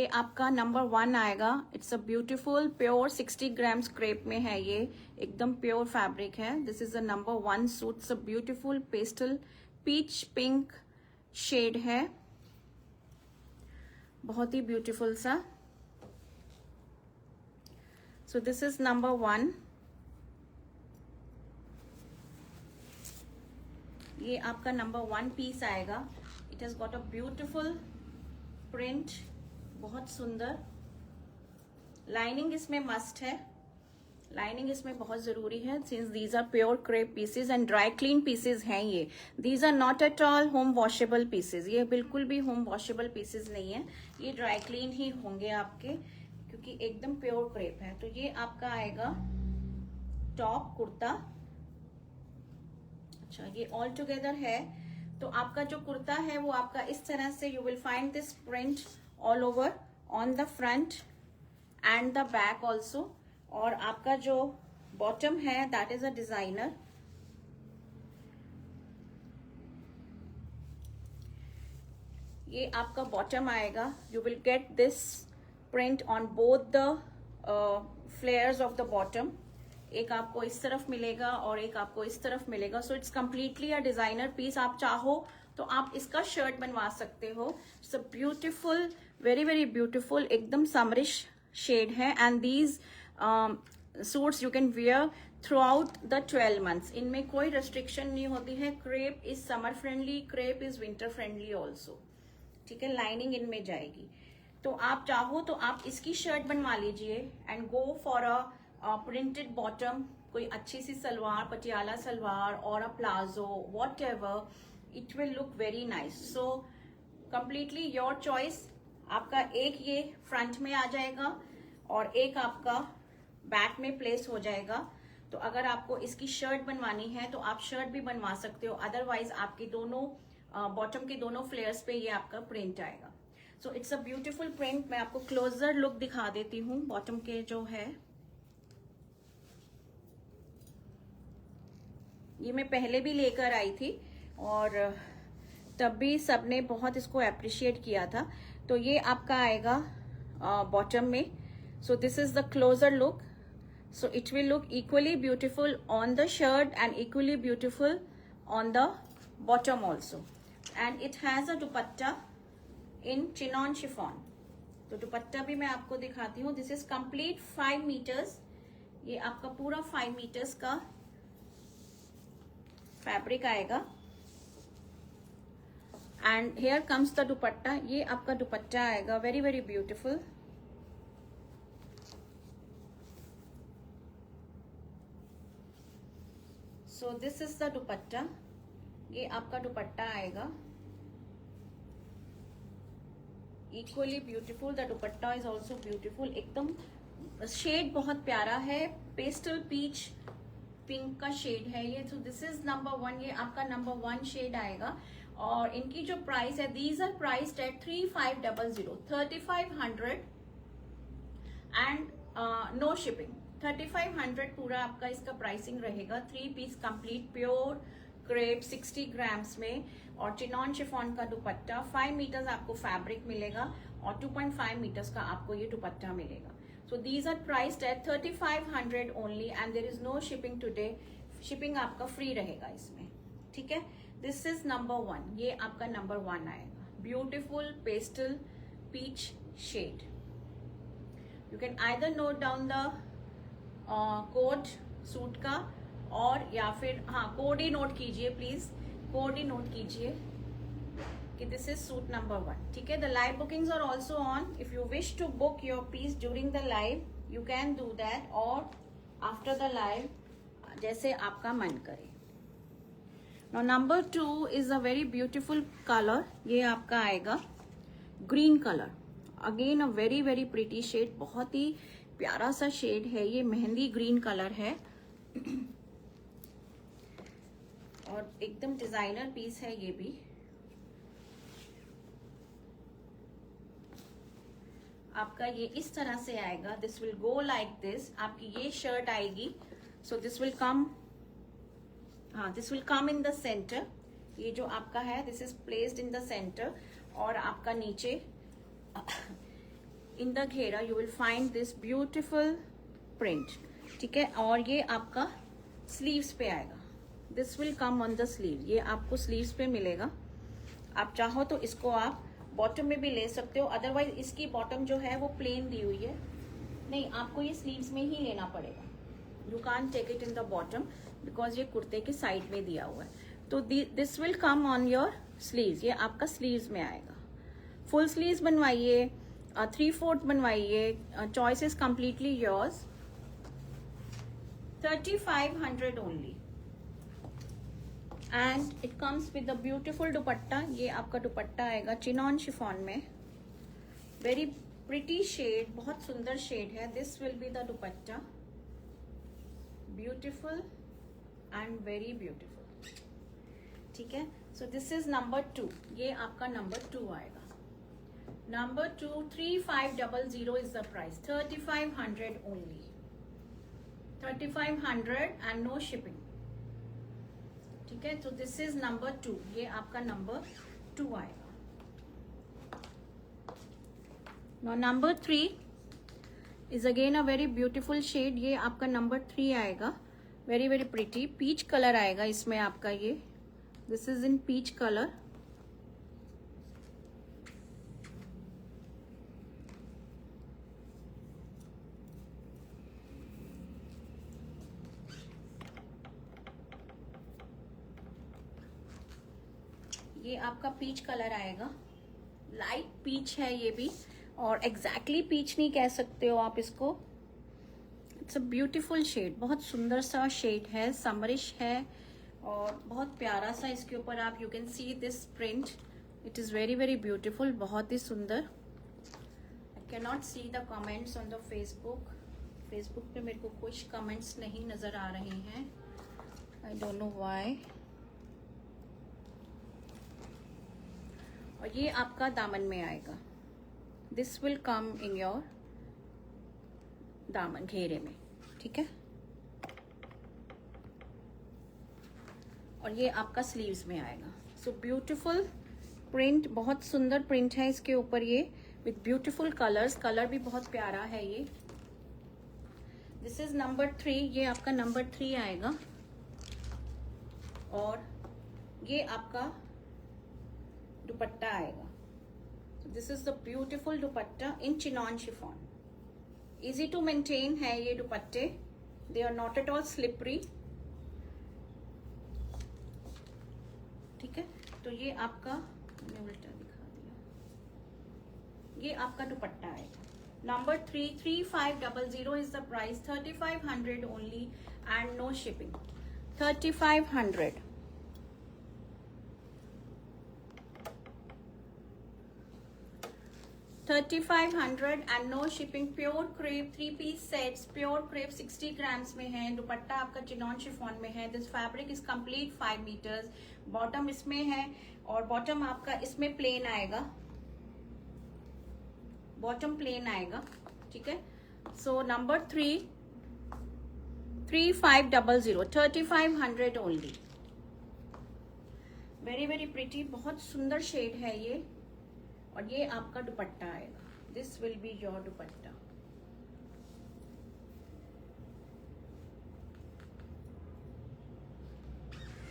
ये आपका नंबर 1 आएगा। It's a beautiful pure 60 grams crepe में है, ये एकदम प्योर फैब्रिक है। This is the number 1 suit. It's a beautiful pastel peach pink shade है, बहुत ही ब्यूटीफुल सा। So this is number 1। ये आपका नंबर 1 पीस आएगा। It has got a beautiful print, बहुत सुंदर। लाइनिंग इसमें मस्ट है, लाइनिंग इसमें बहुत जरूरी है since these are pure crepe pieces and dry clean pieces हैं ये। These are not at all home washable pieces, ये बिल्कुल भी होम वॉशेबल पीसेज नहीं है, ये ड्राई क्लीन ही होंगे आपके, क्योंकि एकदम प्योर क्रेप है। तो ये आपका आएगा टॉप कुर्ता। अच्छा, ये ऑल टुगेदर है। तो आपका जो कुर्ता है वो आपका इस तरह से, you will find this print all over on the front end the back also. और आपका जो बॉटम है दैट इज अ डिजाइनर। ये आपका बॉटम आएगा। You will get this print on both the फ्लेयर्स of the bottom. एक आपको इस तरफ मिलेगा और एक आपको इस तरफ मिलेगा। So it's completely a designer piece. आप चाहो तो आप इसका शर्ट बनवा सकते हो। It's a beautiful, very very beautiful, एकदम समरिश शेड है। And these suits you can wear throughout the 12 months. इनमें कोई रेस्ट्रिक्शन नहीं होती है। Crepe is summer friendly, crepe is winter friendly also. ठीक है, लाइनिंग इनमें जाएगी। तो आप चाहो तो आप इसकी शर्ट बनवा लीजिए and go for a printed bottom, कोई अच्छी सी सलवार, पटियाला सलवार और अ palazzo, what ever, it will look very nice. So completely your choice. आपका एक ये फ्रंट में आ जाएगा और एक आपका बैक में प्लेस हो जाएगा। तो अगर आपको इसकी शर्ट बनवानी है तो आप शर्ट भी बनवा सकते हो, अदरवाइज आपके दोनों बॉटम के दोनों फ्लेयर्स पे ये आपका प्रिंट आएगा। सो इट्स अ ब्यूटीफुल प्रिंट। मैं आपको क्लोजर लुक दिखा देती हूँ बॉटम के जो है। ये मैं पहले भी लेकर आई थी और तब भी सबने बहुत इसको अप्रिशिएट किया था। तो ये आपका आएगा बॉटम में। So this is the closer look. So it will look equally beautiful on the shirt and equally beautiful on the bottom also. And it has a dupatta in chinon chiffon. तो दुपट्टा भी मैं आपको दिखाती हूँ। This is complete 5 metres. ये आपका पूरा 5 metres का फैब्रिक आएगा। And here comes the dupatta. ये आपका दुपट्टा आएगा, very very beautiful. So this is the dupatta. ये आपका दुपट्टा आएगा, equally beautiful. The dupatta is also beautiful. एकदम शेड बहुत प्यारा है, पेस्टल पीच पिंक का शेड है ये। तो दिस इज नंबर 1। ये आपका नंबर 1 शेड आएगा। और इनकी जो प्राइस है, these are priced at 3500, 3500 and no shipping. 3500 पूरा आपका इसका प्राइसिंग रहेगा। 3 piece complete pure crepe 60 grams में और चिनॉन शिफॉन का दुपट्टा। 5 मीटर्स आपको फैब्रिक मिलेगा और 2.5 मीटर्स का आपको ये दुपट्टा मिलेगा। So these are priced at 3500 only and there is no shipping today. Shipping आपका फ्री रहेगा इसमें, ठीक है। This is number 1. ये आपका number 1 आएगा। Beautiful pastel peach shade. You can either note down the code suit का, और या फिर हाँ कोड ही नोट कीजिए प्लीज, कोड ही नोट कीजिए कि दिस इज सूट नंबर 1। ठीक है, the live bookings are also on. If you wish to book your piece during the live you can do that, और आफ्टर द लाइव, जैसे आपका मन करे। Now number 2 is a very beautiful colour. ये आपका आएगा green colour. Again a very very pretty shade, बहुत ही प्यारा सा शेड है ये, मेहंदी ग्रीन कलर है और एकदम डिजाइनर पीस है ये भी। आपका ये इस तरह से आएगा। This will go like this. आपकी ये शर्ट आएगी। सो दिस विल कम, हाँ this will come in the centre. ये जो आपका है this is placed in the centre. और आपका नीचे इन द घेरा you will find this beautiful print, ठीक है। और ये आपका स्लीव्स पे आएगा, this will come on the sleeve, ये आपको स्लीव्स पे मिलेगा। आप चाहो तो इसको आप बॉटम में भी ले सकते हो, अदरवाइज इसकी बॉटम जो है वो प्लेन दी हुई है, नहीं आपको ये स्लीव्स में ही लेना पड़ेगा। You can't take it in the bottom because ये कुर्ते के साइड में दिया हुआ है। तो this will come on your sleeves, ये आपका स्लीव्स में आएगा। फुल स्लीव्स बनवाइए, 3/4 बनवाइए, choice is completely yours. 3500 only and it comes with the beautiful दुपट्टा। ये आपका दुपट्टा आएगा चिनॉन शिफॉन में, वेरी प्रिटी शेड, बहुत सुंदर शेड है। This will be the dupatta, beautiful and very beautiful, ठीक है। सो दिस इज नंबर 2, ये आपका नंबर 2 आएगा। Number 2 3500 is the price, 3500 only, 3500 and no shipping, ठीक है। तो दिस इज नंबर 2, ये आपका नंबर 2 आएगा। Now number 3 is again a very beautiful shade, ये आपका नंबर 3 आएगा। Very very pretty peach colour आएगा इसमें आपका, ये this is in peach colour. ये आपका पीच कलर आएगा, लाइट पीच है ये भी, और एग्जैक्टली पीच नहीं कह सकते हो आप इसको। इट्स अ ब्यूटीफुल शेड, बहुत सुंदर सा शेड है, समरिश है और बहुत प्यारा सा इसके ऊपर आप you can see this print, it is very very beautiful, बहुत ही सुंदर। I can not C the comments on the Facebook पे मेरे को कुछ कमेंट्स नहीं नजर आ रहे हैं, आई डोंट नो व्हाई। और ये आपका दामन में आएगा, this will come in your दामन घेरे में, ठीक है। और ये आपका स्लीव्स में आएगा। सो ब्यूटीफुल प्रिंट, बहुत सुंदर प्रिंट है इसके ऊपर, ये विथ ब्यूटीफुल कलर्स, कलर भी बहुत प्यारा है ये। दिस इज नंबर 3, ये आपका नंबर 3 आएगा। और ये आपका दुपट्टा आएगा। This is the beautiful dupatta in chinon chiffon, easy to maintain है ये दुपट्टे, they are not at all slippery, ठीक है। तो ये आपका, मैंने उल्टा दिखा दिया, ये आपका दुपट्टा आएगा। Number 3 3500 is the price, 3500 only and no shipping, 3500। $3500 and no shipping. Pure crepe 3 piece sets, pure crepe 60 grams में है। दुपट्टा आपका चिनॉन शिफॉन में है। This fabric is complete 5 metres. Bottom इसमें है और बॉटम आपका इसमें प्लेन आएगा, बॉटम प्लेन आएगा, ठीक है। So number 3 3500, 3500 only. Very very pretty, बहुत सुंदर शेड है ये। और ये आपका दुपट्टा आएगा, this will be your dupatta.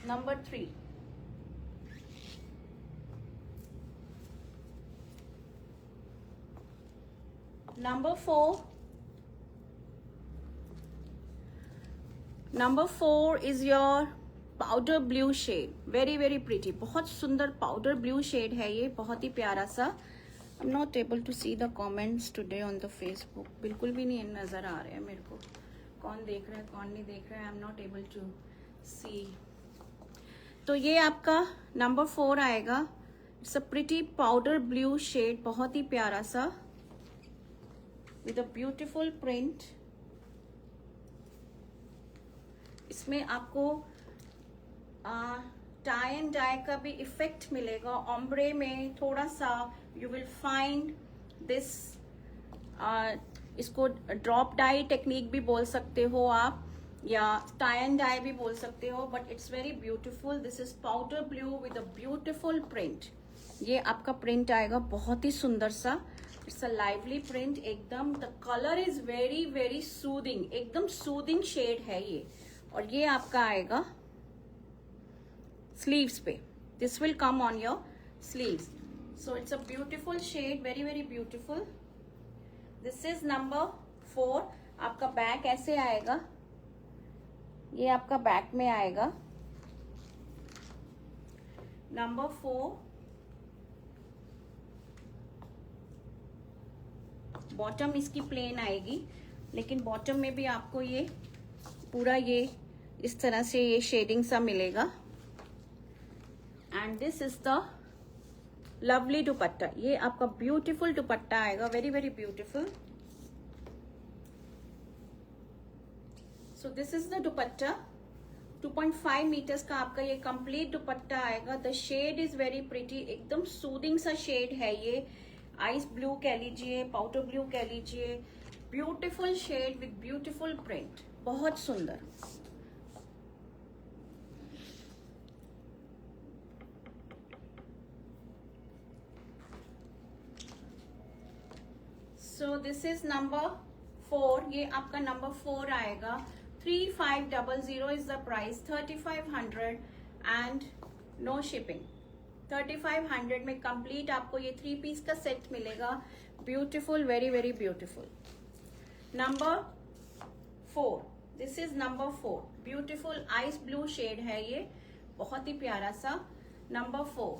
Number 3 number 4 is your powder blue shade, very very pretty, बहुत सुंदर पाउडर ब्लू शेड है ये, बहुत ही प्यारा सा। I am not able to see the comments today on the Facebook, बिल्कुल भी नहीं नजर आ रहे हैं मेरे को, कौन देख रहा है कौन नहीं देख रहा है, I am not able to see. तो ये आपका नंबर 4 आएगा। It's a pretty powder blue shade, बहुत ही प्यारा सा, विद अ ब्यूटीफुल प्रिंट। इसमें आपको टाई एंड डाई का भी इफेक्ट मिलेगा। ओम्ब्रे में थोड़ा सा यू विल फाइंड दिस, इसको ड्रॉप डाई टेक्निक भी बोल सकते हो आप, या टाई एंड डाई भी बोल सकते हो, but it's very beautiful. This is powder blue with a beautiful print. ये आपका प्रिंट आएगा बहुत ही सुंदर सा, इट्स अ लाइवली प्रिंट एकदम. The colour is very very soothing, एकदम सूदिंग शेड है ये. और ये आपका आएगा स्लीव्स पे. This will come on your sleeves. So it's a beautiful shade, very very beautiful. This is number 4. आपका बैक ऐसे आएगा, ये आपका बैक में आएगा. नंबर 4. बॉटम इसकी प्लेन आएगी, लेकिन बॉटम में भी आपको ये पूरा ये इस तरह से ये शेडिंग सा मिलेगा. And this is the lovely dupatta. ये आपका ब्यूटीफुल दुपट्टा आएगा, very very beautiful. So this is the dupatta. 2.5 metres का आपका ये कंप्लीट दुपट्टा आएगा. The shade is very pretty, एकदम सूदिंग सा शेड है ये. आइस ब्लू कह लीजिए, पाउडर ब्लू कह लीजिए. Beautiful shade with beautiful print, बहुत सुंदर. So this is number 4. ये आपका नंबर 4 आएगा. 3500 is the price. 3500 and no shipping. 3500 में कंप्लीट आपको ये 3 पीस का सेट मिलेगा. Beautiful, very very beautiful. Number 4. This is number 4. Beautiful ice blue shade है ये, बहुत ही प्यारा सा. Number 4.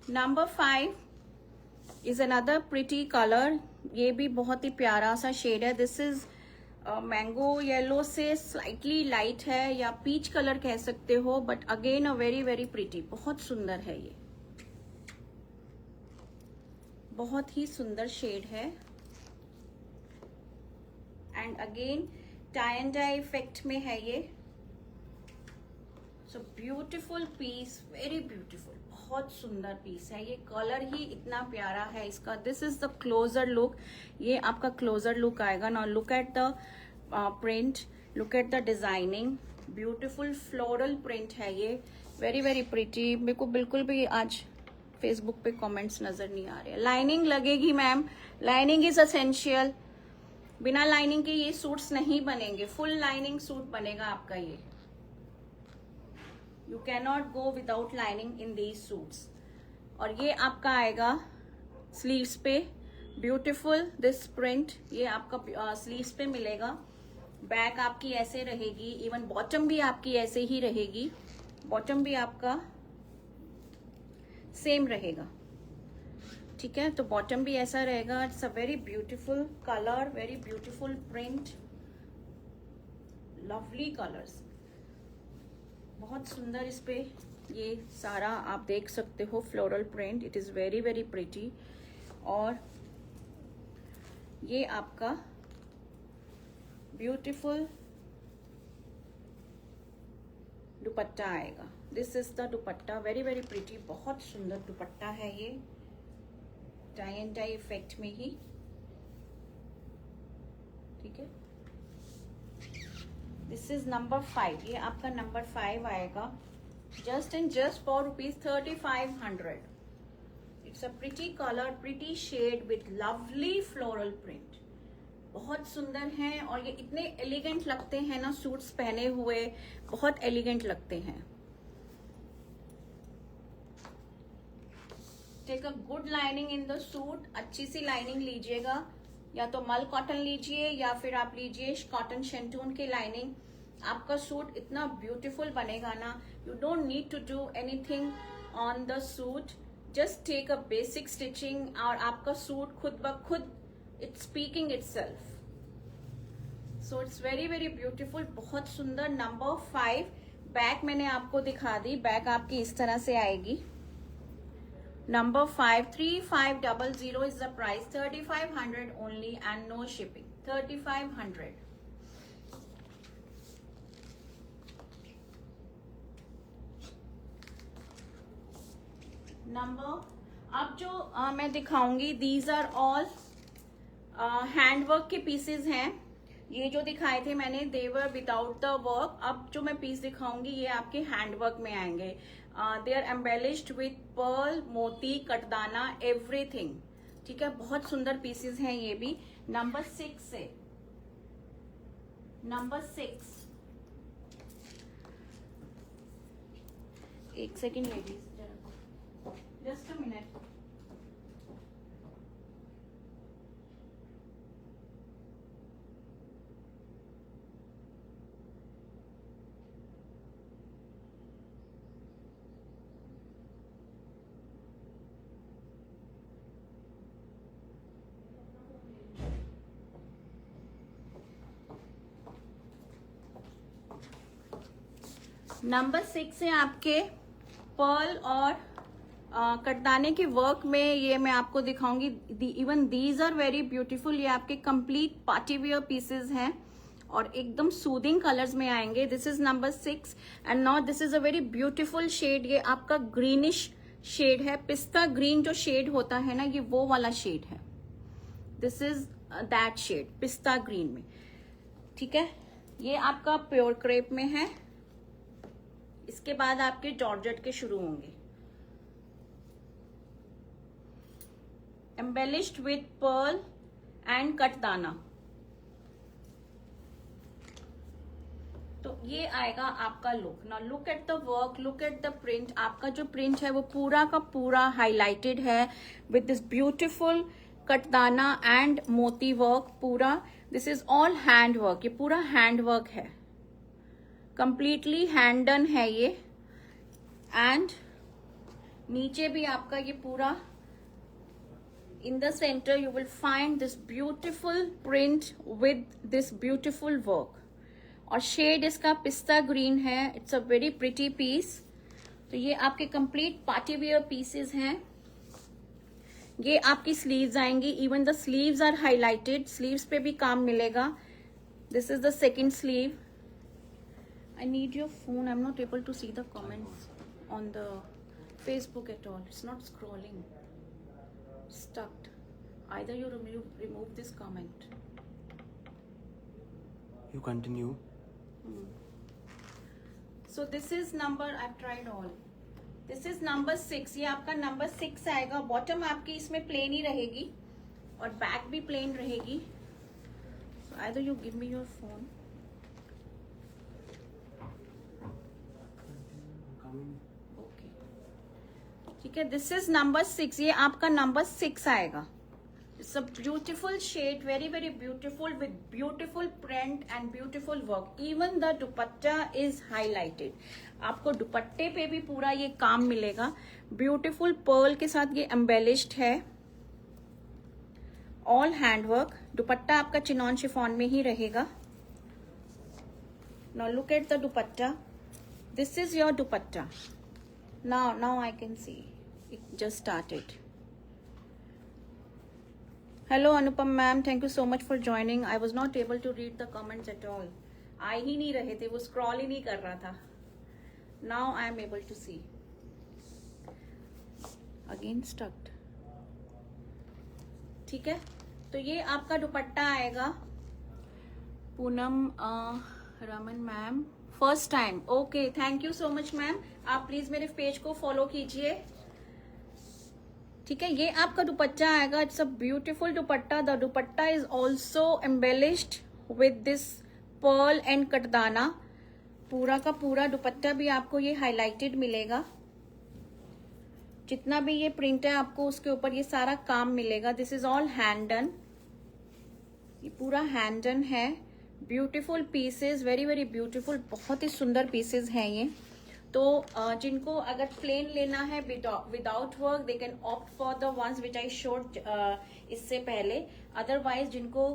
Number 5 is another pretty colour. ये भी बहुत ही प्यारा सा शेड है. दिस इज मैंगो येलो से स्लाइटली लाइट है, या पीच कलर कह सकते हो, but again a very very pretty. बहुत सुंदर है ये, बहुत ही सुंदर शेड है. And again tie and dye effect में है ये. So beautiful piece, very beautiful, बहुत सुंदर पीस है ये. कलर ही इतना प्यारा है इसका. This is the closer look. ये आपका क्लोजर लुक आएगा. Now look at the print, look at the designing. Beautiful floral print है ये, वेरी वेरी प्रिटी. मेरे को बिल्कुल भी आज फेसबुक पे कमेंट्स नजर नहीं आ रहे. लाइनिंग लगेगी मैम, लाइनिंग इज असेंशियल. बिना लाइनिंग के ये सूट्स नहीं बनेंगे. फुल लाइनिंग सूट बनेगा आपका ये. You cannot go without lining in these suits. और ये आपका आएगा स्लीव्स पे. ब्यूटीफुल दिस प्रिंट, ये आपका स्लीव्स पे मिलेगा. बैक आपकी ऐसे रहेगी, इवन बॉटम भी आपकी ऐसे ही रहेगी. बॉटम भी आपका सेम रहेगा, ठीक है. तो बॉटम भी ऐसा रहेगा. It's a very beautiful colour, very beautiful print, lovely colours, बहुत सुंदर. इस पे ये सारा आप देख सकते हो floral print. It is very very pretty. और ये आपका ब्यूटीफुल दुपट्टा आएगा. This is the dupatta, very very pretty, बहुत सुंदर दुपट्टा है ये. टाई एंड डाई इफेक्ट में ही, ठीक है. This is number 5. ये आपका नंबर 5 आएगा. Just and just for ₹3500. It's a pretty colour, pretty shade with lovely floral print. बहुत सुंदर हैं. और ये इतने एलिगेंट लगते हैं ना सूट्स पहने हुए, बहुत एलिगेंट लगते हैं. Take a good lining in the suit. अच्छी सी लाइनिंग लीजिएगा, या तो मल कॉटन लीजिए या फिर आप लीजिए कॉटन शेंटून की लाइनिंग. आपका सूट इतना ब्यूटीफुल बनेगा ना. You don't need to do anything on the suit. Just take a basic stitching और आपका सूट खुद ब खुद it's speaking itself. So it's very very beautiful, बहुत सुंदर. नंबर 5. बैक मैंने आपको दिखा दी. बैक आपकी इस तरह से आएगी. Number 5, 3500 is the price. 3500 only and no shipping. 3500. Number, अब जो मैं दिखाऊंगी, these are all हैंडवर्क के पीसेस हैं. ये जो दिखाए थे मैंने, they were without the work. अब जो मैं पीस दिखाऊंगी ये आपके हैंडवर्क में आएंगे. They are embellished with pearl, मोती, कटदाना, एवरीथिंग। ठीक है, बहुत सुंदर पीसेस हैं ये भी। नंबर 6 से, नंबर 6, एक second ladies, just a minute. Number 6 है आपके पर्ल और कटदाने के वर्क में। ये मैं आपको दिखाऊंगी। Even these are very beautiful. ये आपके कंप्लीट पार्टी वियर पीसेस हैं और एकदम सूदिंग कलर्स में आएंगे। This is number 6 and now this is a very beautiful shade. ये आपका ग्रीनिश शेड है, पिस्ता ग्रीन जो शेड होता है ना, ये वो वाला शेड है। दिस इज दैट शेड, पिस्ता ग्रीन में। ठीक है, ये आपका प्योर क्रेप में है। इसके बाद आपके जॉर्जेट के शुरू होंगे, एम्बेलिश्ड विथ पर्ल एंड कटदाना। तो ये आएगा आपका look. Now look at the work, look at the print. आपका जो प्रिंट है वो पूरा का पूरा हाईलाइटेड है विद दिस ब्यूटिफुल कटदाना एंड मोती वर्क पूरा। This is all hand work, ये पूरा हैंड वर्क है, कंप्लीटली हैंड डन है ये। एंड नीचे भी आपका ये पूरा in the centre you will find this beautiful print with this beautiful work. और शेड इसका पिस्ता ग्रीन है। It's a very pretty piece. तो ये आपके कंप्लीट पार्टी वियर पीसेस हैं। ये आपकी स्लीव्स आएंगी। Even the sleeves are highlighted, sleeves पे भी काम मिलेगा। This is the second sleeve. I need your phone. I'm not able to see the comments on the Facebook at all. It's not scrolling. Stuck. Either you remove this comment. You continue. So this is number, I've tried all. This is number 6. ये आपका number 6 आएगा। Bottom आपकी इसमें plane ही रहेगी और back भी plane रहेगी। So either you give me your phone. ठीक है, दिस इज नंबर 6। ये आपका नंबर 6 आएगा। It's a beautiful shade, very very beautiful with beautiful print and beautiful work. Even the dupatta is highlighted. आपको दुपट्टे पे भी पूरा ये काम मिलेगा। ब्यूटिफुल पर्ल के साथ ये एम्बेलिश्ड है, ऑल हैंडवर्क। दुपट्टा आपका चिनॉन शिफॉन में ही रहेगा। Now look at the dupatta. This is your dupatta. Now I can see. It just started. Hello Anupam ma'am, thank you so much for joining. I was not able to read the comments at all. आ ही नहीं रहे थे, वो scroll ही नहीं कर रहा था. Now I am able to see. Again stuck. ठीक है, तो ये आपका दुपट्टा आएगा। Poonam Raman ma'am, first time, okay, thank you so much ma'am. आप प्लीज मेरे पेज को फॉलो कीजिए। ठीक है, ये आपका दुपट्टा आएगा। It's a beautiful dupatta. The dupatta is also embellished with this pearl and katdana. पूरा का पूरा दुपट्टा भी आपको ये हाईलाइटेड मिलेगा। जितना भी ये प्रिंट है आपको उसके ऊपर ये सारा काम मिलेगा। This is all hand done, ये पूरा हैंड डन है। Beautiful pieces, very very beautiful, बहुत ही सुंदर पीसेस हैं ये। तो जिनको अगर प्लेन लेना है without work, they can opt for the ones which I showed इससे पहले। अदरवाइज जिनको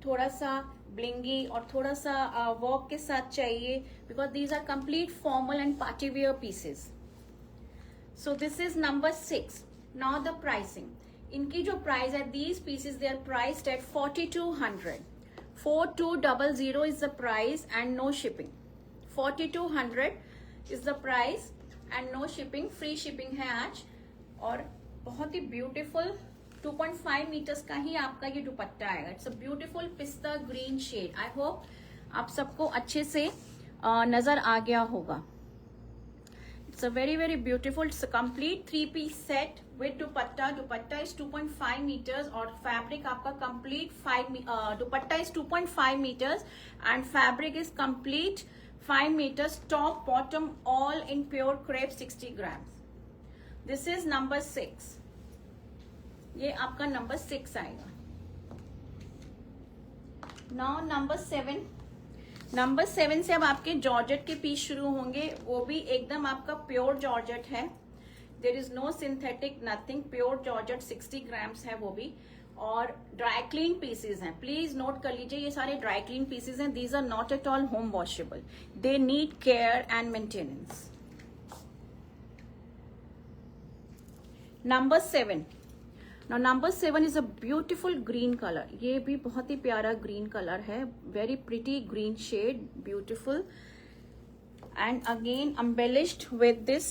थोड़ा सा ब्लिंगी और थोड़ा सा वर्क के साथ चाहिए, because these are complete formal and party wear pieces. So this is number 6। Now the pricing. इनकी जो प्राइस है, these pieces they are priced at 4200। 4200 is the price and no shipping. 4200 is the price and no shipping. Free shipping है आज। और बहुत ही beautiful 2.5 metres का ही आपका ये दुपट्टा आएगा। इट्स अ ब्यूटीफुल पिस्ता ग्रीन शेड। आई होप आप सबको अच्छे से नजर आ गया होगा। It's a very very beautiful. It's a complete 3-piece set with dupatta. Dupatta is 2.5 meters और fabric आपका complete 5 dupatta is 2.5 meters and fabric is complete 5 meters. Top bottom all in pure crepe 60 grams. This is number 6. ये आपका number 6 आएगा. Now number 7. Number 7 से अब आपके georgette के piece शुरू होंगे. वो भी एकदम आपका प्योर जॉर्जेट है. There is no synthetic nothing. Pure georgette 60 grams है वो भी. और ड्राई क्लीन पीसेज हैं. प्लीज नोट कर लीजिए ये सारे ड्राई क्लीन पीसेज हैं. These are not at all home washable. They need care and maintenance. Number 7. Now number 7 is a beautiful green color. ये भी बहुत ही प्यारा green color है. Very pretty green shade, beautiful, and again embellished with this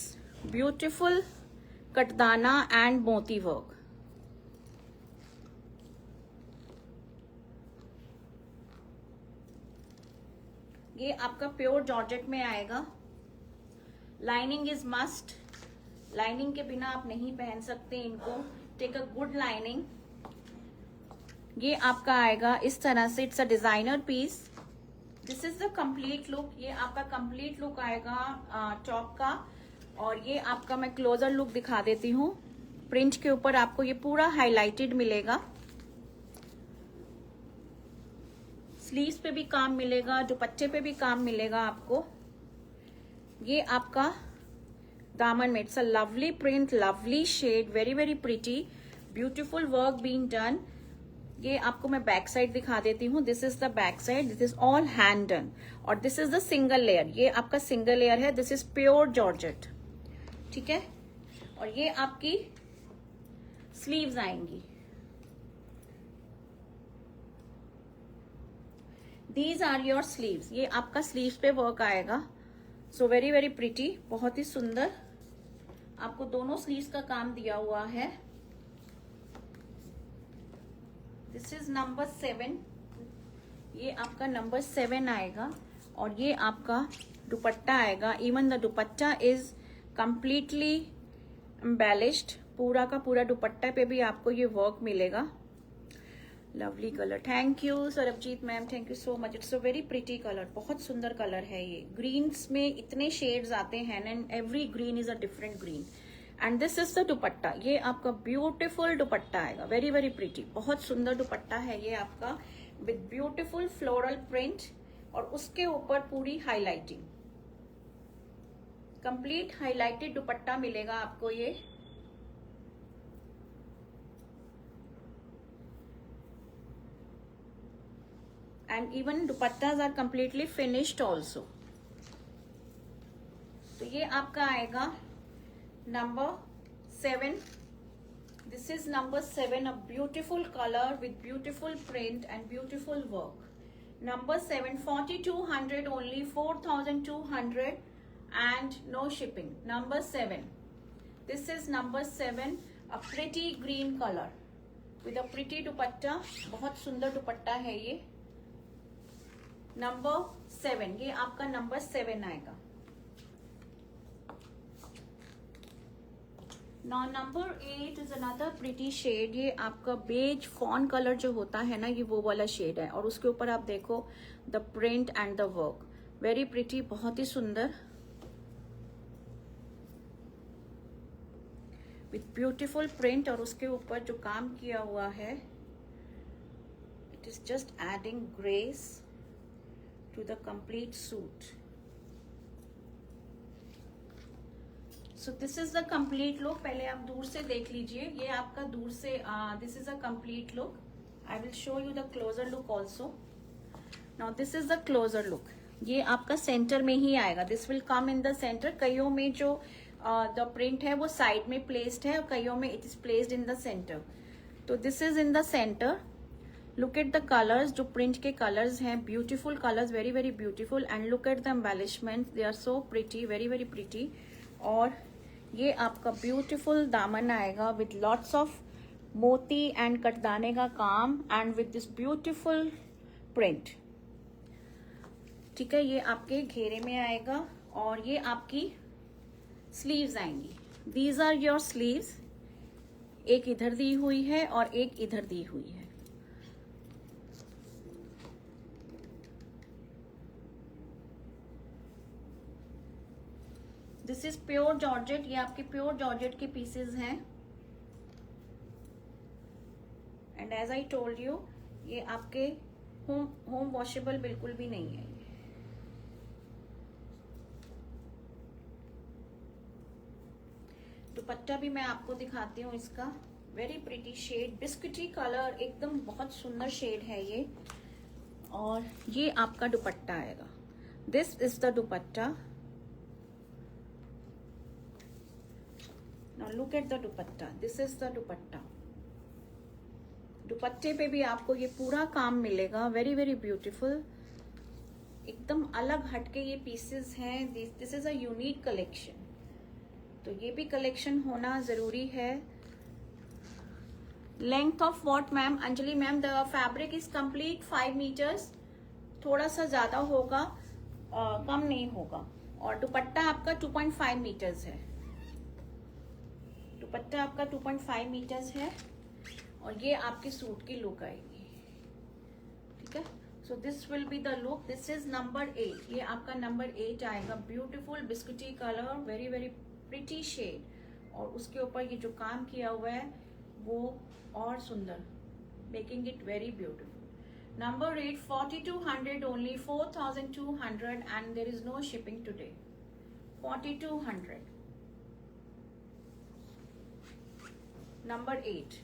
beautiful katdana and moti work. ये आपका pure georgette में आएगा. Lining is must. लाइनिंग के बिना आप नहीं पहन सकते इनको. Take a good lining. ये आपका आएगा इस तरह से. It's a designer piece. This is the complete look. ये आपका कंप्लीट लुक आएगा टॉप का. और ये आपका मैं क्लोजर लुक दिखा देती हूँ. प्रिंट के ऊपर आपको ये पूरा हाईलाइटेड मिलेगा. स्लीव्स पे भी काम मिलेगा. दुपट्टे पे भी काम मिलेगा आपको. ये आपका दामन में. It's a lovely print, lovely shade, very very pretty, beautiful work being done. ये आपको मैं बैक साइड दिखा देती हूँ. This is the back side. This is all hand done. और this is the single layer. ये आपका सिंगल लेयर है. This is pure georgette. ठीक है. और ये आपकी स्लीव्स आएंगी. These are your sleeves. ये आपका स्लीव्स पे वर्क आएगा. सो वेरी वेरी प्रिटी, बहुत ही सुंदर. आपको दोनों स्लीव्स का काम दिया हुआ है. This is number 7. ये आपका नंबर 7 आएगा. और ये आपका दुपट्टा आएगा. Even the dupatta is completely embellished. पूरा का पूरा दुपट्टा पे भी आपको ये वर्क मिलेगा. Lovely colour. Thank you Sarabjit ma'am, thank you so much. It's a very pretty colour. बहुत सुंदर कलर है ये. ग्रीन्स में इतने शेड्स आते हैं and every green is a different green. And this is the dupatta. ये आपका ब्यूटीफुल दुपट्टा आएगा. वेरी वेरी प्रिटी, बहुत सुंदर दुपट्टा है ये आपका विद ब्यूटीफुल फ्लोरल प्रिंट. और उसके ऊपर पूरी हाईलाइटिंग. कंप्लीट हाईलाइटेड दुपट्टा मिलेगा आपको ये. And even dupattas are completely finished also. तो ये आपका आएगा number 7. This is number 7, a beautiful color with beautiful print and beautiful work. Number 7, 4200 only, 4200 and no shipping. Number 7. This is number 7, a pretty green color with a pretty dupatta. बहुत सुंदर दुपट्टा है ये. Number 7. ये आपका number 7 आएगा. Now number 8 is another pretty shade. ये आपका beige fawn colour जो होता है ना, ये वो वाला शेड है. और उसके ऊपर आप देखो the print and the work. Very pretty, बहुत ही सुंदर विथ ब्यूटीफुल प्रिंट. और उसके ऊपर जो काम किया हुआ है, it is just adding grace to the complete suit. So this is the complete look. पहले आप दूर से देख लीजिए. ये आपका दूर से this is a complete look. I will show you the closer look also. Now this is the closer look. ये आपका सेंटर में ही आएगा. This will come in the center. कईयों में जो the print है वो साइड में placed है और कईयों में it is placed in the center. तो this is in the center. Look at the colours. जो प्रिंट के कलर्स हैं, beautiful colours, very very beautiful. And look at the embellishment, they are so pretty, very very pretty. और ये आपका beautiful दामन आएगा with lots of मोती and कटदाने का काम and with this beautiful print. ठीक है. ये आपके घेरे में आएगा. और ये आपकी स्लीव्स आएंगी, दीज आर योर स्लीव्स, एक इधर दी हुई है और एक इधर दी हुई है। दिस इज प्योर जॉर्जेट, ये आपके प्योर जॉर्जेट के पीसेस हैं। And as I told you, ये आपके होम वॉशेबल बिल्कुल भी नहीं है। दुपट्टा भी मैं आपको दिखाती हूँ इसका, वेरी प्रिटी शेड, बिस्कुटी कलर, एकदम बहुत सुंदर शेड है ये। और ये आपका दुपट्टा आएगा, this is the dupatta. Now look at the dupatta, this is the दुपट्टा। दुपट्टे पे भी आपको ये पूरा काम मिलेगा, वेरी वेरी ब्यूटीफुल, एकदम अलग हटके ये पीसेस हैं। This is a unique collection, तो ये भी कलेक्शन होना जरूरी है। Length of what ma'am? Anjali ma'am, the fabric is complete 5 metres, थोड़ा सा ज्यादा होगा, कम नहीं होगा। और दुपट्टा आपका 2.5 मीटर्स है, दुपट्टा आपका 2.5 मीटर्स है। और ये आपके सूट की लुक आएगी, ठीक है। So this will be the look, this is number 8, ये आपका नंबर 8 आएगा। ब्यूटीफुल बिस्कुटी colour, very very pretty shade, और उसके ऊपर ये जो काम किया हुआ है वो और सुंदर, making it very beautiful. Number 8, 4200 only, 4200, and there is no shipping today. 4200, number 8।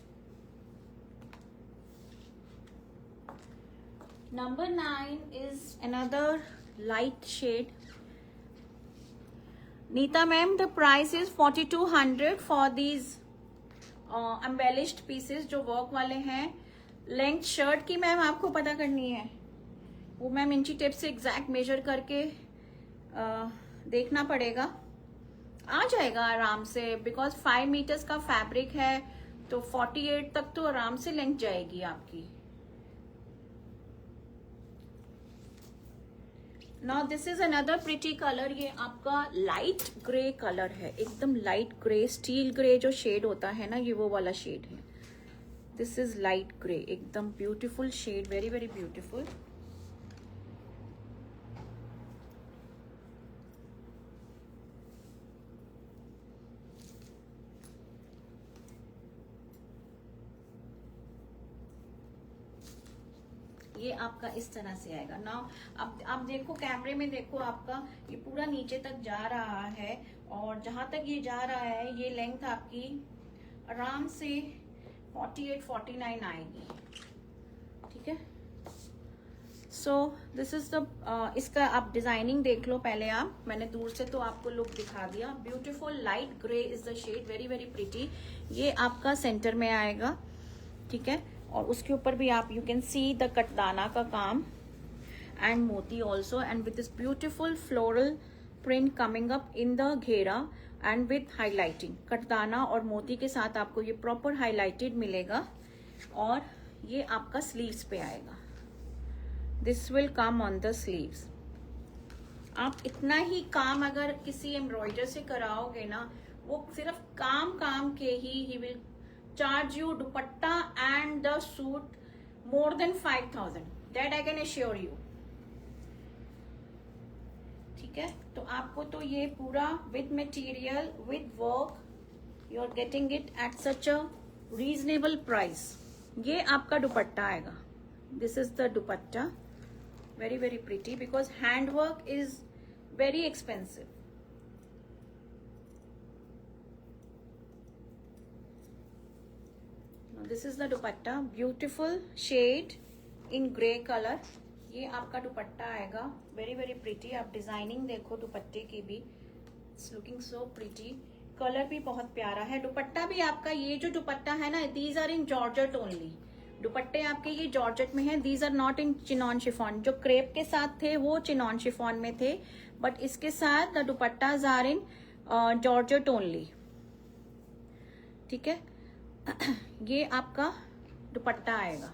Number 9 is another light shade. Neeta ma'am, the price is 4200 for these embellished pieces जो वर्क वाले हैं। लेंथ शर्ट की मैम आपको पता करनी है, वो ma'am इंची टेप से एग्जैक्ट मेजर करके देखना पड़ेगा, आ जाएगा आराम से, बिकॉज 5 मीटर्स का फैब्रिक है तो 48 तक तो आराम से लेंथ जाएगी आपकी। Now this is another pretty colour, ये आपका लाइट ग्रे कलर है, एकदम लाइट ग्रे, स्टील ग्रे जो शेड होता है ना, ये वो वाला शेड है। दिस इज लाइट ग्रे, एकदम beautiful shade, very very beautiful. ये आपका इस तरह से आएगा ना। अब आप देखो कैमरे में, देखो आपका ये पूरा नीचे तक जा रहा है, और जहां तक ये जा रहा है ये लेंथ आपकी आराम से 48-49 आएगी, ठीक है। सो दिस इज द, इसका आप डिजाइनिंग देख लो पहले आप, मैंने दूर से तो आपको लुक दिखा दिया। Beautiful light grey is the shade, very very pretty. ये आपका सेंटर में आएगा, ठीक है। और उसके ऊपर भी आप, यू कैन सी द कटदाना का काम एंड मोती also, and with this beautiful floral print coming up in the घेरा एंड विथ हाईलाइटिंग। कटदाना और मोती के साथ आपको ये प्रॉपर हाईलाइटेड मिलेगा। और ये आपका स्लीव्स पे आएगा, this will come on the sleeves. आप इतना ही काम अगर किसी एम्ब्रॉयडर से कराओगे ना, वो सिर्फ काम के he will charge you dupatta and the suit more than 5000, that I can assure you, ठीक है। तो आपको तो ये पूरा with material with work you are getting it at such a reasonable price। ये आपका दुपट्टा आएगा, this is the dupatta, very very pretty because hand work is very expensive। This is the dupatta, beautiful shade in grey colour, ये आपका दुपट्टा आएगा, very very pretty. आप designing देखो दुपट्टे की भी, it's looking so pretty, colour भी बहुत प्यारा है। दुपट्टा भी आपका, ये जो दुपट्टा है ना, these are in georgette only. दुपट्टे आपके ये जॉर्जेट में है, these are not in chinon chiffon. जो क्रेप के साथ थे वो चिनॉन शिफॉन में थे, बट इसके साथ the dupattas are in georgette only, ठीक है। ये आपका दुपट्टा आएगा।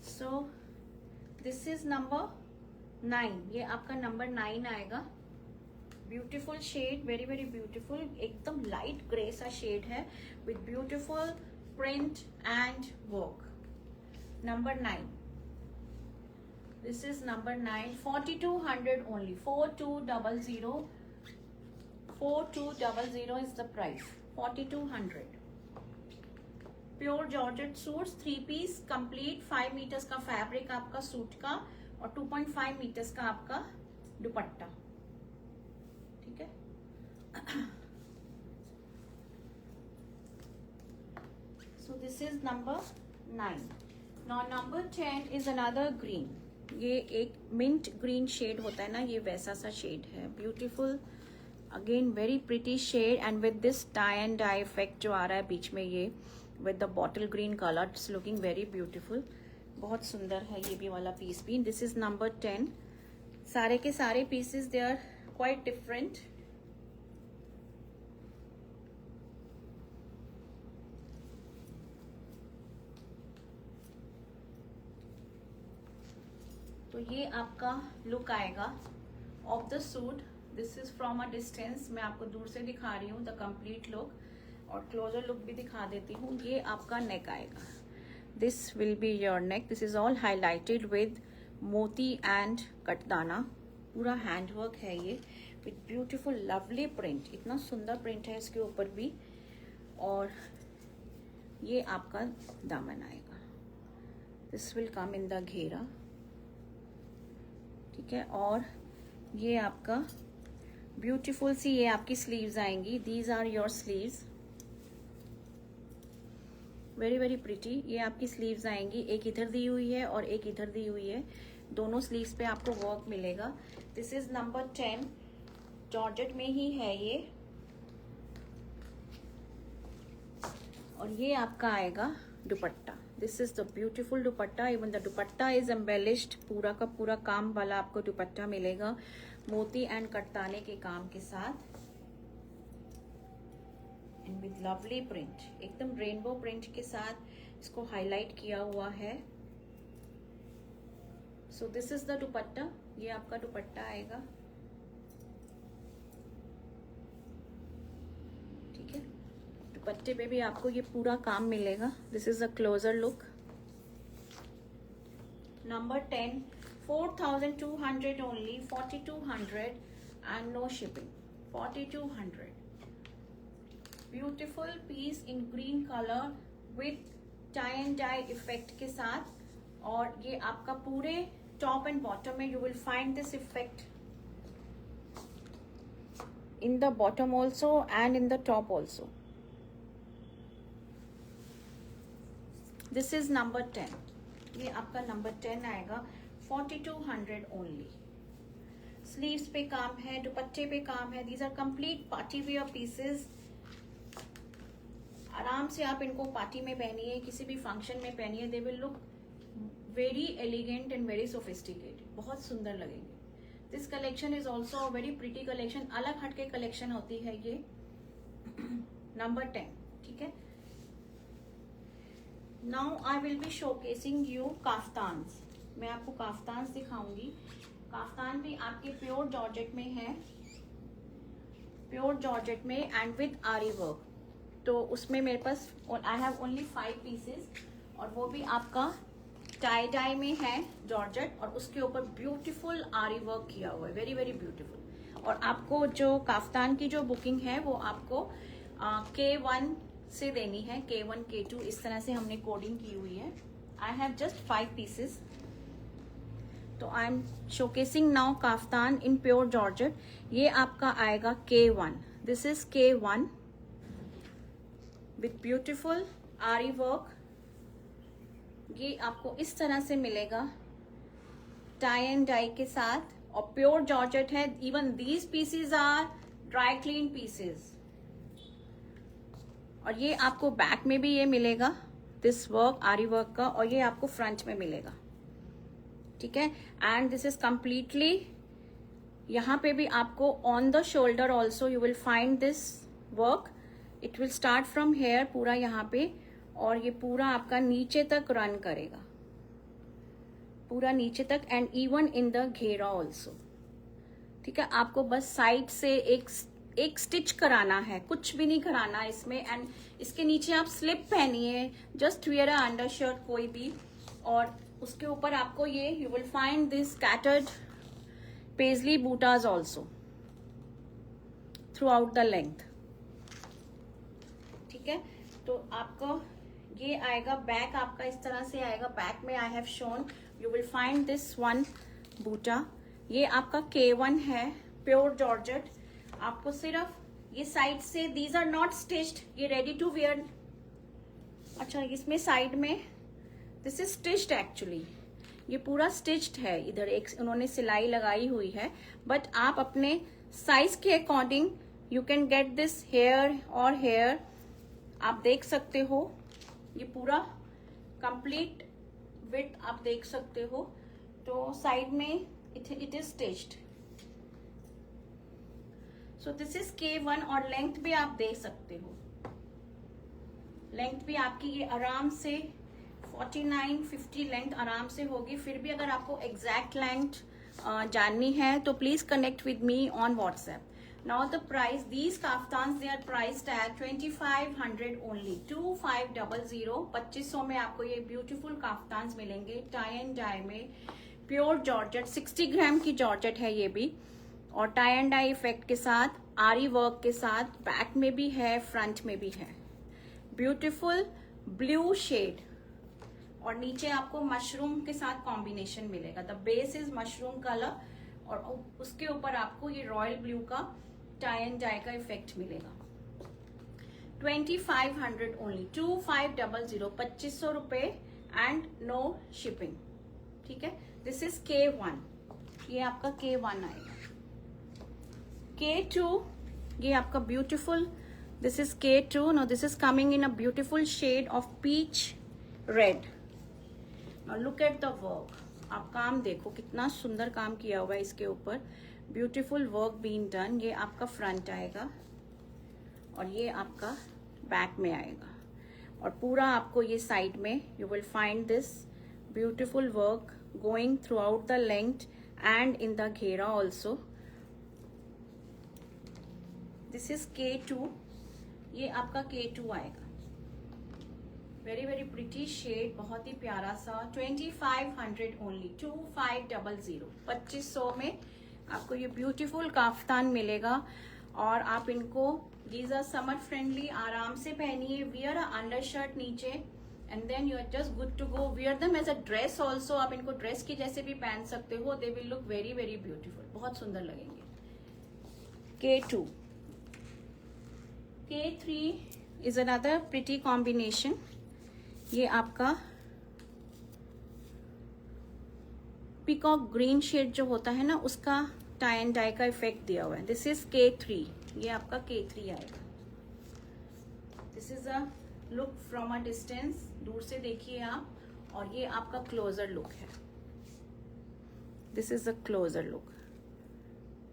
सो दिस इज नंबर 9, ये आपका नंबर 9 आएगा। Beautiful shade, very very beautiful, एकदम लाइट ग्रे सा शेड है with beautiful print and work. Number 9, this is number 9, 4200 only, 4200, 4200 is the price, 4200. Pure georgette suits, 3 piece complete, 5 metres का fabric आपका suit का और 2.5 मीटर्स का आपका दुपट्टा. ठीक है. So this is number 9. Now number 10 is another green. ये एक मिंट ग्रीन शेड होता है ना, ये वैसा सा शेड है. Beautiful, again very pretty shade and with this tie and dye effect जो आ रहा है बीच में, ये with the bottle green color, it's looking very beautiful. बहुत सुंदर है ये भी वाला पीस भी. This is number 10. सारे के सारे pieces they are quite different. तो ये आपका लुक आएगा of the suit. This is from a distance. मैं आपको दूर से दिखा रही हूँ the complete look, और क्लोजर लुक भी दिखा देती हूँ. ये आपका नेक आएगा. This will be your neck. This is all highlighted with मोती एंड कटदाना. पूरा हैंडवर्क है ये विद ब्यूटीफुल लवली प्रिंट. इतना सुंदर प्रिंट है इसके ऊपर भी. और ये आपका दामन आएगा. This will come in the घेरा. ठीक है. और ये आपका ब्यूटीफुल सी ये आपकी स्लीव्स आएंगी. These are your sleeves, very very pretty. ये आपकी स्लीव्स आएंगी. एक इधर दी हुई है और एक इधर दी हुई है. दोनों स्लीव्स पे आपको वर्क मिलेगा. This is number 10. जॉर्जेट में ही है ये. और ये आपका आएगा दुपट्टा. This is the beautiful dupatta. Even the dupatta is embellished. पूरा का पूरा काम वाला आपको दुपट्टा मिलेगा मोती एंड कटताने के काम के साथ. एंड विद लवली प्रिंट, एकदम रेनबो प्रिंट के साथ इसको हाईलाइट किया हुआ है. So this is the dupatta. ये आपका दुपट्टा आएगा. ठीक है. दुपट्टे पे भी आपको ये पूरा काम मिलेगा. This is a closer look. Number 10, 4200 only, 4200 and no shipping. 4200. Beautiful piece in green colour with tie and dye effect के साथ. और ये आपका पूरे टॉप एंड बॉटम में you will find this effect in the bottom also and in the top also. This is number 10. ये आपका number 10 आएगा. 4200 ओनली. स्लीव्स पे काम है, दुपट्टे पे काम है. These are complete party wear pieces. आराम से आप इनको पार्टी में पहनिए, किसी भी फंक्शन में पहनिए. दे will look very elegant and very sophisticated. बहुत सुंदर लगेंगे. This collection is also very pretty collection. अलग हटके कलेक्शन होती है ये. नंबर 10. ठीक है. Now I will be showcasing you kaftans. मैं आपको काफ्तान्स दिखाऊंगी. काफ्तान भी आपके प्योर जॉर्जेट में है. प्योर जॉर्जेट में एंड विद आरी वर्क. तो उसमें मेरे पास आई हैव ओनली 5 पीसेस. और वो भी आपका टाई डाई में है जॉर्जेट. और उसके ऊपर ब्यूटीफुल आरी वर्क किया हुआ है. Very very beautiful. और आपको जो काफ्तान की जो बुकिंग है वो आपको K1 से देनी है. K1 K2 इस तरह से हमने कोडिंग की हुई है. I have just 5 pieces. तो I am showcasing now kaftan in pure georgette. ये आपका आएगा K1. This is K1 with beautiful aari work. ये आपको इस तरह से मिलेगा टाई एंड डाई के साथ. और प्योर जॉर्जेट है. Even these pieces are dry clean pieces. और ये आपको बैक में भी ये मिलेगा दिस वर्क आरी वर्क का. और ये आपको फ्रंट में मिलेगा. ठीक है. एंड दिस इज कंप्लीटली, यहाँ पे भी आपको on the shoulder also you will find this work. It will start from here पूरा यहाँ पे. और ये पूरा आपका नीचे तक रन करेगा. पूरा नीचे तक. एंड इवन इन द घेरा ऑल्सो. ठीक है, आपको बस साइड से एक स्टिच कराना है, कुछ भी नहीं कराना इसमें। एंड इसके नीचे आप स्लिप पहनिए, just wear a under shirt कोई भी, और उसके ऊपर आपको ये you will find this scattered paisley butas also throughout the length. ठीक है, तो आपको ये आएगा, बैक आपका इस तरह से आएगा। बैक में I have shown, you will find this one buta. ये आपका K1 है, प्योर जॉर्जेट। आपको सिर्फ ये साइड से, दीज आर नॉट स्टिच्ड, ये रेडी टू वेयर। अच्छा, इसमें साइड में दिस इज स्टिच्ड एक्चुअली, ये पूरा स्टिच्ड है। इधर एक उन्होंने सिलाई लगाई हुई है, बट आप अपने साइज के according you can get this here और हेयर। आप देख सकते हो, ये पूरा कंप्लीट विड्थ आप देख सकते हो। तो साइड में it is stitched. So this is K1, और लेंथ भी आप देख सकते हो। लेंथ भी आपकी ये आराम से 49-50 लेंथ आराम से होगी। फिर भी अगर आपको एग्जैक्ट लेंथ जाननी है तो please connect with me on WhatsApp. Now the price, these kaftans they are priced at 2500 only, 2500। 2500 में आपको ये ब्यूटीफुल काफ्तान्स मिलेंगे टाई एंड डाई में, प्योर जॉर्जेट, 60 ग्राम की जॉर्जेट है ये भी, और टाई एंड डाई इफेक्ट के साथ, आरी वर्क के साथ, बैक में भी है, फ्रंट में भी है। ब्यूटीफुल ब्लू शेड, और नीचे आपको मशरूम के साथ कॉम्बिनेशन मिलेगा। The base is mushroom colour, और उसके ऊपर आपको ये रॉयल ब्लू का टाई एंड डाई का इफेक्ट मिलेगा। 2500 ओनली, 2500, 2500 रुपए एंड नो शिपिंग। ठीक है, दिस इज K1, ये आपका K1 आएगा। K2, ये आपका beautiful, this is K2। No, this is coming in a beautiful shade of peach red. Now look at the work, आप काम देखो, कितना सुंदर काम किया हुआ है इसके ऊपर, ब्यूटीफुल वर्क बीन डन। ये आपका फ्रंट आएगा, और ये आपका बैक में आएगा, और पूरा आपको ये साइड में you will find this beautiful work going through out the length and in the घेरा ऑल्सो। दिस इज K2, ये आपका K2 आएगा। वेरी वेरी प्रिटी शेड, बहुत ही प्यारा सा। 2500 ओनली, 2500, 2500 में आपको ये ब्यूटीफुल काफ्तान मिलेगा। और आप इनको, दीज आर समर फ्रेंडली, आराम से पहनिए, वियर अ अंडर शर्ट नीचे, and then you are just good to go. Wear them as a dress also, आप इनको ड्रेस की जैसे भी पहन सकते हो। They will look very very beautiful, बहुत सुंदर लगेंगे। K2, K3 is another pretty combination. ये आपका पीकॉक ग्रीन शेड जो होता है ना, उसका टाई एंड डाई का इफेक्ट दिया हुआ है। दिस इज K3, ये आपका K3 आएगा। This is a look from a distance, दूर से देखिए आप, और ये आपका क्लोजर लुक है। This is a closer look,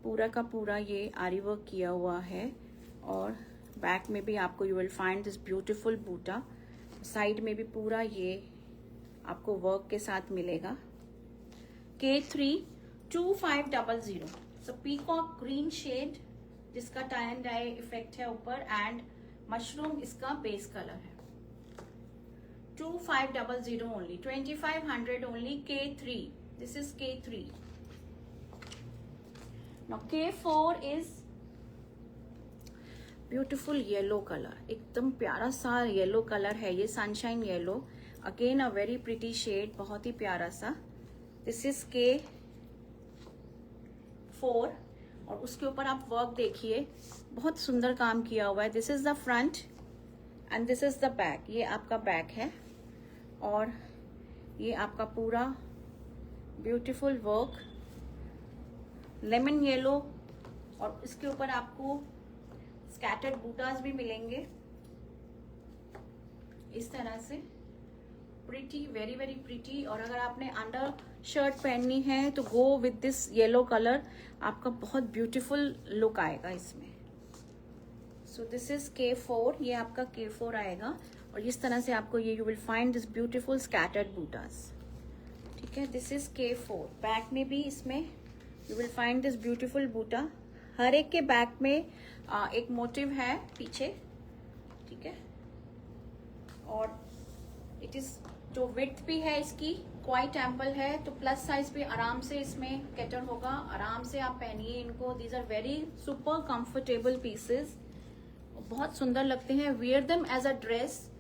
पूरा का पूरा ये आरी वर्क किया हुआ है, और बैक में भी आपको you will find this beautiful बूटा। साइड में भी पूरा ये आपको वर्क के साथ मिलेगा। K3, 2500। So peacock green shade, जिसका टाई एंड डाई इफेक्ट है ऊपर, एंड मशरूम इसका बेस कलर है। 2500 only, 2500 only. K3, this is K3। Now K4 is beautiful yellow colour, एकदम प्यारा सा येलो कलर है ये, sunshine yellow, again a very pretty shade, बहुत ही प्यारा सा। दिस इज K4, और उसके ऊपर आप वर्क देखिए, बहुत सुंदर काम किया हुआ है। This is the front end this is the back, ये आपका बैक है, और ये आपका पूरा ब्यूटीफुल वर्क लेमन येलो, और इसके ऊपर आपको स्कैटर्ड बूटास भी मिलेंगे इस तरह से। Pretty, very very pretty. और अगर आपने अंडर शर्ट पहननी है तो go with this yellow colour, आपका बहुत ब्यूटीफुल लुक आएगा इसमें। सो दिस इज K4, ये आपका K4 आएगा, और इस तरह से आपको ये you will find this beautiful scattered butas. ठीक है, दिस इज K4। बैक में भी इसमें you will find this beautiful buta. हर एक के बैक में एक मोटिव है पीछे, ठीक है। और इट इज जो विड्थ भी है इसकी क्वाइट एम्पल है, तो प्लस साइज भी आराम से इसमें कैटर होगा। आराम से आप पहनिए इनको। These are very super comfortable pieces, बहुत सुंदर लगते हैं। Wear them as a dress,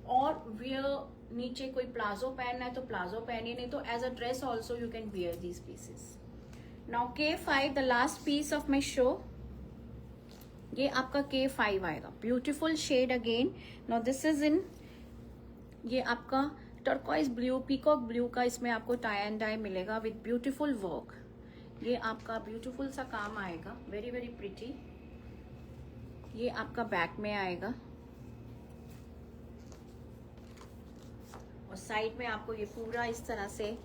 और वियर नीचे कोई प्लाजो पहनना है तो प्लाजो पहनिए, नहीं तो as a dress also you can wear these pieces. Now K5, the last piece of my show. ये आपका K5 आएगा, beautiful shade again. Now this is in, ये आपका टर्कोइज ब्लू, पीकॉक ब्लू का इसमें आपको टाई एंड डाई मिलेगा विद ब्यूटीफुल वर्क। ये आपका ब्यूटीफुल सा काम आएगा, वेरी वेरी प्रिटी। ये आपका बैक में आएगा, और साइड में आपको ये पूरा इस तरह से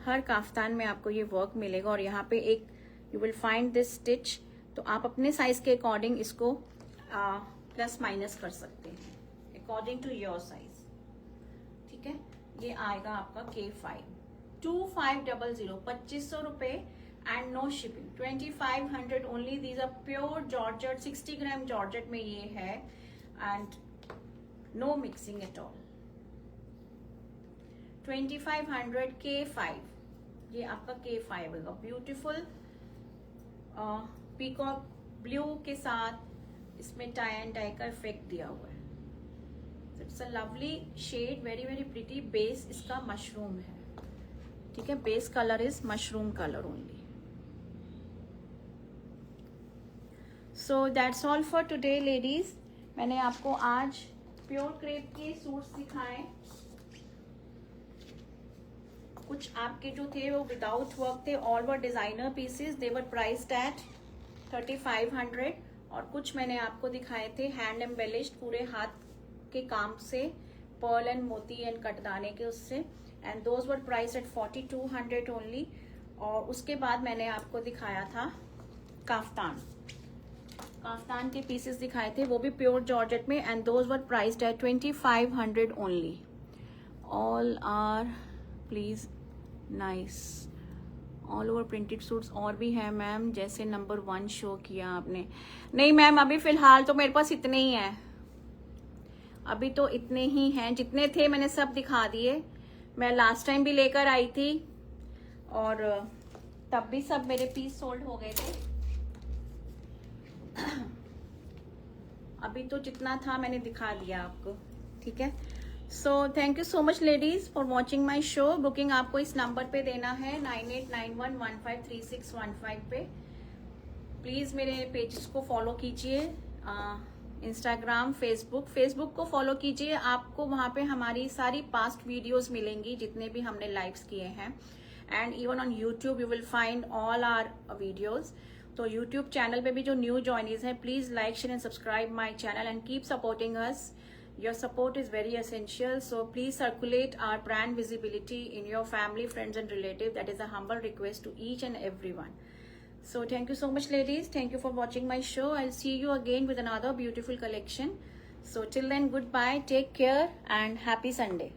हर काफ्तान में आपको ये वर्क मिलेगा। और यहाँ पे एक you will find this stitch, तो आप अपने साइज के अकॉर्डिंग इसको प्लस माइनस कर सकते हैं अकॉर्डिंग टू योर साइज, ठीक है। ये आएगा आपका K5, 2500, 2500 रुपए and no shipping, 2500 only. These are pure georgette, 60 gram georgette में ये है, and no mixing at all. 2500 K5, ये आपका K5 होगा। ब्यूटीफुल पीकॉक ब्लू के साथ इसमें टाई एंड डाई का इफेक्ट दिया हुआ है। It's a lovely shade, very very pretty. Base इसका मशरूम है, ठीक है। Base colour is mushroom colour only. So that's all for today ladies. मैंने आपको आज प्योर क्रेप के सूट्स दिखाए। कुछ आपके जो थे वो विदाउट वर्क थे, all were designer pieces, they were priced at 3500। और कुछ मैंने आपको दिखाए थे हैंड एम्बेलिश्ड, पूरे हाथ के काम से, पर्ल एंड मोती एंड कटदाने के उससे, and those were priced at 4200 only. और उसके बाद मैंने आपको दिखाया था काफ्तान, काफ्तान के पीसेस दिखाए थे, वो भी प्योर जॉर्जेट में, and those were priced at 2500 only. All are please nice, all over printed suits और भी हैं मैम, जैसे नंबर 1 शो किया आपने। नहीं मैम, अभी फिलहाल तो मेरे पास इतने ही हैं, अभी तो इतने ही हैं। जितने थे मैंने सब दिखा दिए। मैं लास्ट टाइम भी लेकर आई थी और तब भी सब मेरे पीस सोल्ड हो गए थे। अभी तो जितना था मैंने दिखा दिया आपको, ठीक है। So thank you so much ladies for watching my show. Booking आपको इस नंबर पे देना है 9891153615 पे। प्लीज मेरे पेजेस को फॉलो कीजिए, इंस्टाग्राम, फेसबुक को फॉलो कीजिए। आपको वहाँ पे हमारी सारी पास्ट वीडियोस मिलेंगी, जितने भी हमने लाइव्स किए हैं। And even on YouTube you will find all our videos. तो यूट्यूब चैनल पे भी जो न्यू ज्वाइनीज हैं, please like, share and subscribe my channel and keep supporting us. Your support is very essential, so please circulate our brand visibility in your family, friends and relatives. That is a humble request to each and everyone. So thank you so much ladies, thank you for watching my show. I'll see you again with another beautiful collection. So till then, goodbye, take care and happy Sunday.